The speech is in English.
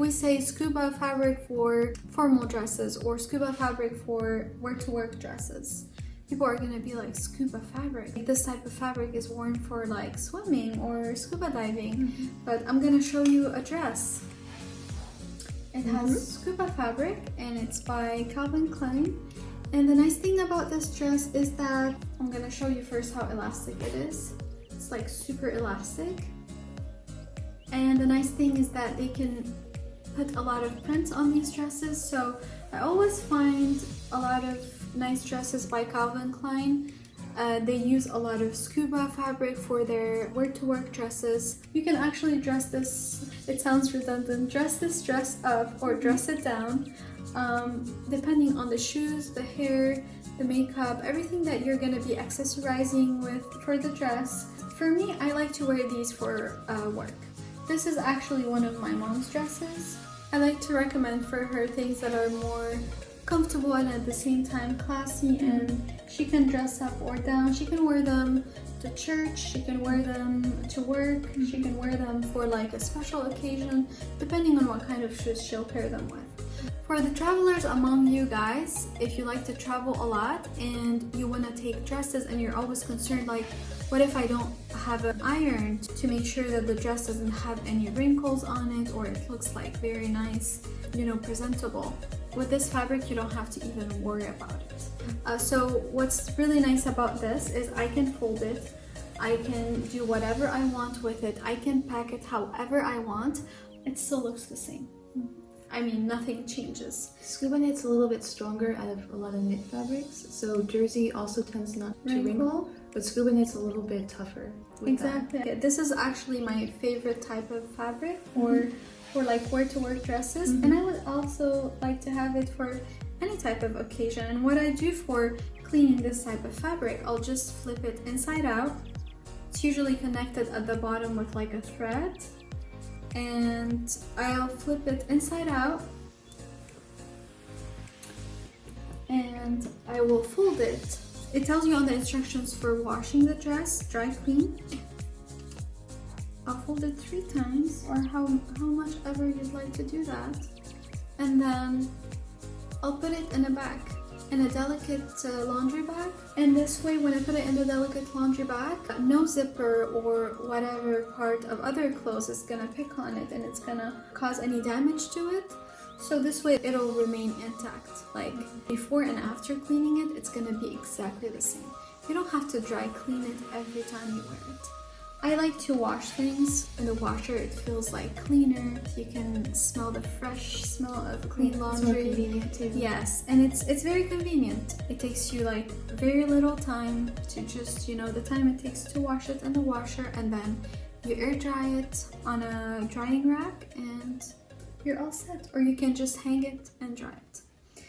we say scuba fabric for formal dresses or scuba fabric for wear-to-work dresses. People are gonna be like, scuba fabric? This type of fabric is worn for like swimming or scuba diving. But I'm gonna show you a dress. It has scuba fabric and it's by Calvin Klein. And the nice thing about this dress is that, I'm gonna show you first how elastic it is. It's like super elastic. And the nice thing is that they can put a lot of prints on these dresses. So I always find a lot of nice dresses by Calvin Klein. They use a lot of scuba fabric for their wear-to-work dresses. You can actually dress this, it sounds redundant, dress this dress up or dress it down, depending on the shoes, the hair, the makeup, everything that you're gonna be accessorizing with for the dress. For me, I like to wear these for work. This is actually one of my mom's dresses. I like to recommend for her things that are more comfortable and at the same time classy, and she can dress up or down. She can wear them to church, she can wear them to work, she can wear them for like a special occasion, depending on what kind of shoes she'll pair them with. For the travelers among you guys, if you like to travel a lot and you want to take dresses and you're always concerned like, what if I don't have an iron to make sure that the dress doesn't have any wrinkles on it or it looks like very nice, you know, presentable. With this fabric, you don't have to even worry about it. So what's really nice about this is I can fold it, I can do whatever I want with it, I can pack it however I want, it still looks the same. I mean, nothing changes. Scuba knit's a little bit stronger out of a lot of knit fabrics, so jersey also tends not to wrinkle, but scuba knit's a little bit tougher. Exactly. Yeah, this is actually my favorite type of fabric for like wear-to-work dresses, and I would also like to have it for any type of occasion. And what I do for cleaning this type of fabric, I'll just flip it inside out. It's usually connected at the bottom with like a thread, and I'll flip it inside out and I will fold it. It tells you on the instructions for washing the dress, dry clean. I'll fold it 3 times or how much ever you'd like to do that, and then I'll put it in a bag, in a delicate laundry bag. And this way, when I put it in the delicate laundry bag, no zipper or whatever part of other clothes is gonna pick on it and it's gonna cause any damage to it. So this way it'll remain intact. Like before and after cleaning it, it's gonna be exactly the same. You don't have to dry clean it every time you wear it. I like to wash things in the washer. It feels like cleaner. You can smell the fresh smell of clean laundry. It's more convenient too. Yes, and it's very convenient. It takes you like very little time to just, you know, the time it takes to wash it in the washer, and then you air dry it on a drying rack and you're all set. Or you can just hang it and dry it.